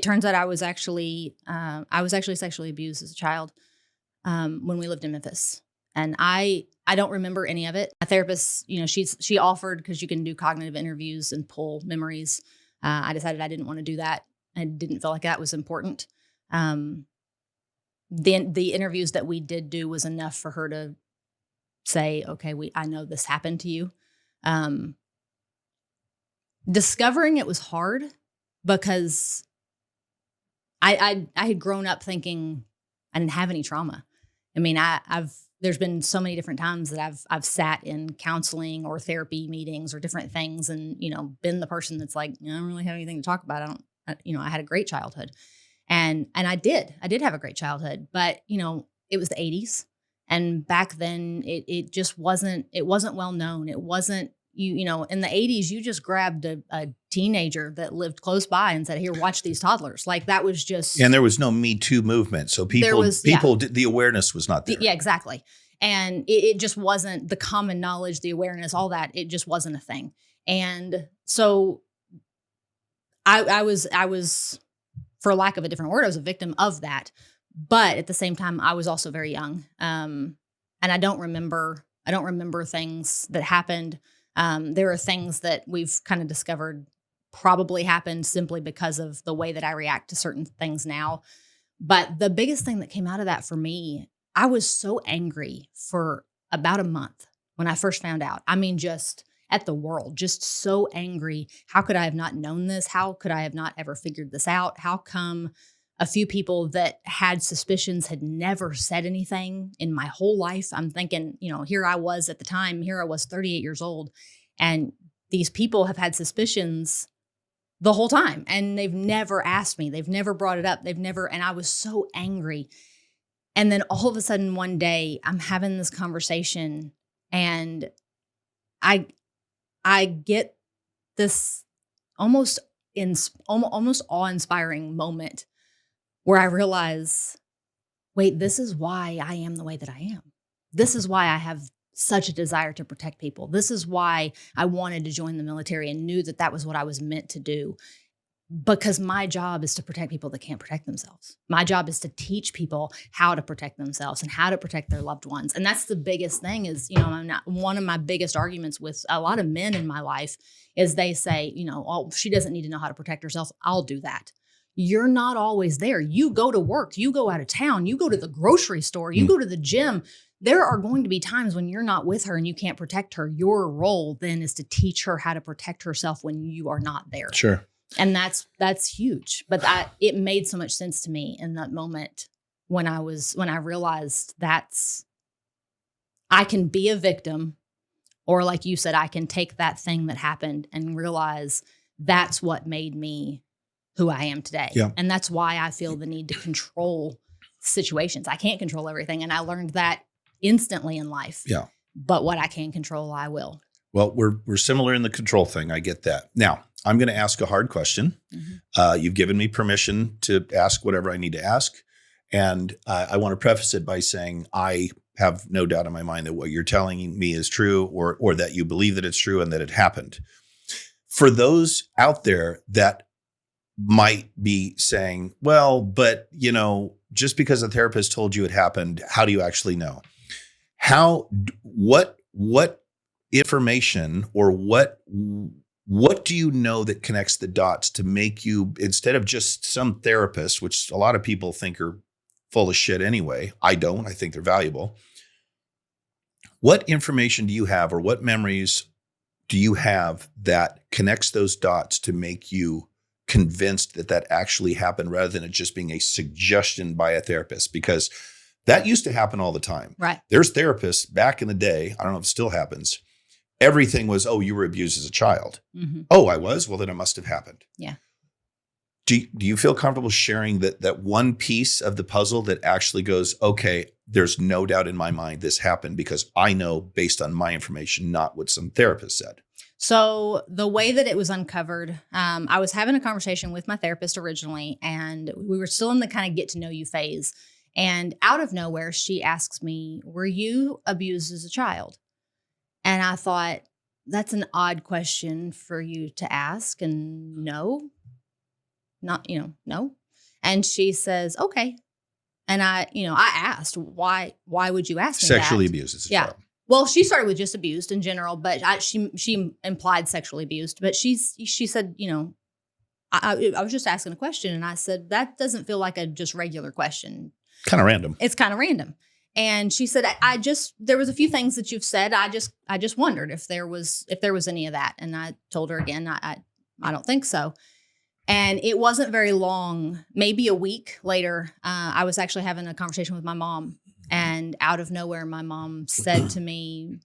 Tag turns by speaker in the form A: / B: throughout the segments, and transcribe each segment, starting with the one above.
A: turns out I was actually sexually abused as a child when we lived in Memphis. And I don't remember any of it. A therapist, she offered, because you can do cognitive interviews and pull memories. I decided I didn't want to do that. I didn't feel like that was important. The interviews that we did do was enough for her to say, okay, I know this happened to you. Discovering it was hard because I had grown up thinking I didn't have any trauma. I mean, there's been so many different times that I've sat in counseling or therapy meetings or different things and, been the person that's like, I don't really have anything to talk about. I had a great childhood and I did have a great childhood, but it was the 80s. And back then it just wasn't well known. It wasn't, in the 80s, you just grabbed a teenager that lived close by and said, here, watch these toddlers. Like that was just.
B: And there was no Me Too movement. So the awareness was not there.
A: Yeah, exactly. And it just wasn't the common knowledge, the awareness, all that. It just wasn't a thing. And so I was, for lack of a different word, I was a victim of that. But at the same time, I was also very young. And I don't remember things that happened. There are things that we've kind of discovered probably happened simply because of the way that I react to certain things now. But the biggest thing that came out of that for me, I was so angry for about a month when I first found out. I mean, just at the world, just so angry. How could I have not known this? How could I have not ever figured this out? How come a few people that had suspicions had never said anything in my whole life? I'm thinking, here I was at the time, here I was 38 years old, and these people have had suspicions the whole time, and they've never asked me. They've never brought it up. And I was so angry. And then all of a sudden one day I'm having this conversation and I get this almost awe-inspiring moment where I realize, wait, this is why I am the way that I am. This is why I have such a desire to protect people. This is why I wanted to join the military and knew that was what I was meant to do. Because my job is to protect people that can't protect themselves. My job is to teach people how to protect themselves and how to protect their loved ones. And that's the biggest thing is, one of my biggest arguments with a lot of men in my life is they say, oh, she doesn't need to know how to protect herself. I'll do that. You're not always there. You go to work, you go out of town, you go to the grocery store, you go to the gym. There are going to be times when you're not with her and you can't protect her. Your role then is to teach her how to protect herself when you are not there.
B: Sure.
A: And that's huge. But it made so much sense to me in that moment when I realized I can be a victim, or like you said, I can take that thing that happened and realize that's what made me who I am today.
B: Yeah.
A: And that's why I feel the need to control situations. I can't control everything. And I learned that instantly in life.
B: Yeah.
A: But what I can control, I will.
B: Well, we're similar in the control thing. I get that. Now, I'm going to ask a hard question. Mm-hmm. You've given me permission to ask whatever I need to ask. And I want to preface it by saying I have no doubt in my mind that what you're telling me is true, or that you believe that it's true and that it happened. For those out there that might be saying, well, but, just because a therapist told you it happened, how do you actually know? What information or what do you know that connects the dots to make you, instead of just some therapist, which a lot of people think are full of shit anyway. I don't. I think they're valuable. What information do you have, or what memories do you have that connects those dots to make you convinced that actually happened, rather than it just being a suggestion by a therapist? Because that used to happen all the time.
A: Right.
B: There's therapists back in the day. I don't know if it still happens. Everything was, oh, you were abused as a child. Mm-hmm. Oh, I was? Well, then it must have happened.
A: Yeah.
B: Do you feel comfortable sharing that one piece of the puzzle that actually goes, okay, there's no doubt in my mind this happened because I know based on my information, not what some therapist said?
A: So the way that it was uncovered, I was having a conversation with my therapist originally, and we were still in the kind of get to know you phase. And out of nowhere, she asks me, were you abused as a child? And I thought, that's an odd question for you to ask. And no, not, no. And she says, okay. And I asked, why would you ask me
B: Sexually
A: that?
B: abused as a
A: Yeah.
B: child.
A: Well, she started with just abused in general, but she implied sexually abused. But she said, I was just asking a question, and I said that doesn't feel like a just regular question.
B: Kind of random.
A: It's kind of random. And she said, there was a few things that you've said. I just wondered if there was any of that. And I told her again, I don't think so. And it wasn't very long, maybe a week later, I was actually having a conversation with my mom, and out of nowhere, my mom said to me,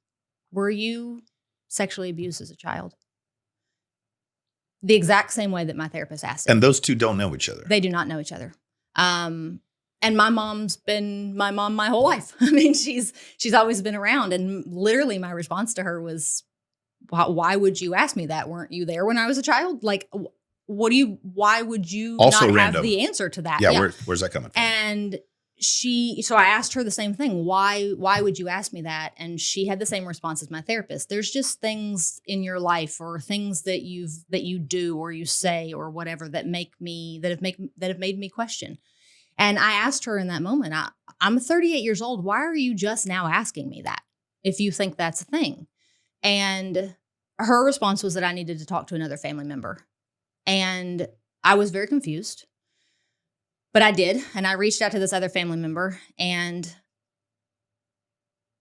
A: "Were you sexually abused as a child?" The exact same way that my therapist asked it.
B: And those two don't know each other.
A: They do not know each other. And my mom's been my mom my whole life. I mean, she's always been around. And literally my response to her was, why would you ask me that? Weren't you there when I was a child? Like, why would you
B: Also
A: not
B: random.
A: have the answer to that?
B: Yeah. Where's that coming from?
A: And so I asked her the same thing. Why would you ask me that? And she had the same response as my therapist. There's just things in your life or things that you do or you say or whatever that have made me question. And I asked her in that moment, I'm 38 years old. Why are you just now asking me that if you think that's a thing? And her response was that I needed to talk to another family member. And I was very confused, but I did. And I reached out to this other family member. And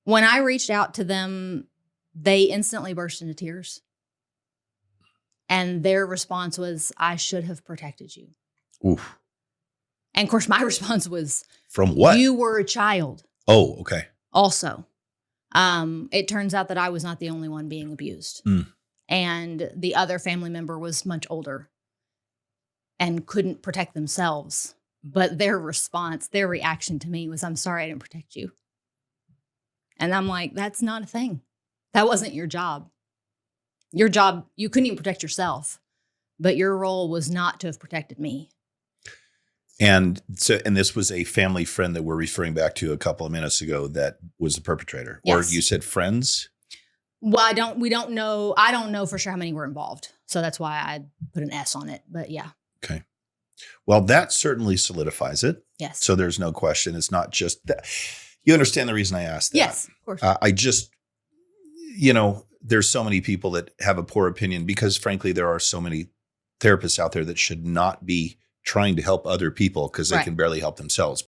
A: when I reached out to them, they instantly burst into tears. And their response was, I should have protected you.
B: Oof.
A: And of course, my response was,
B: from what?
A: You were a child.
B: Oh, okay.
A: Also, it turns out that I was not the only one being abused. And the other family member was much older and couldn't protect themselves. But their reaction to me was, I'm sorry I didn't protect you. And I'm like, that's not a thing. That wasn't your job. Your job, you couldn't even protect yourself. But your role was not to have protected me.
B: And this was a family friend that we're referring back to a couple of minutes ago that was the perpetrator.
A: Yes.
B: Or you said friends?
A: Well, we don't know. I don't know for sure how many were involved. So that's why I put an S on it. But yeah.
B: Okay. Well, that certainly solidifies it.
A: Yes.
B: So there's no question. It's not just that. You understand the reason I asked that?
A: Yes, of course.
B: I just, there's so many people that have a poor opinion because frankly, there are so many therapists out there that should not be trying to help other people because they
A: Right.
B: can barely help themselves.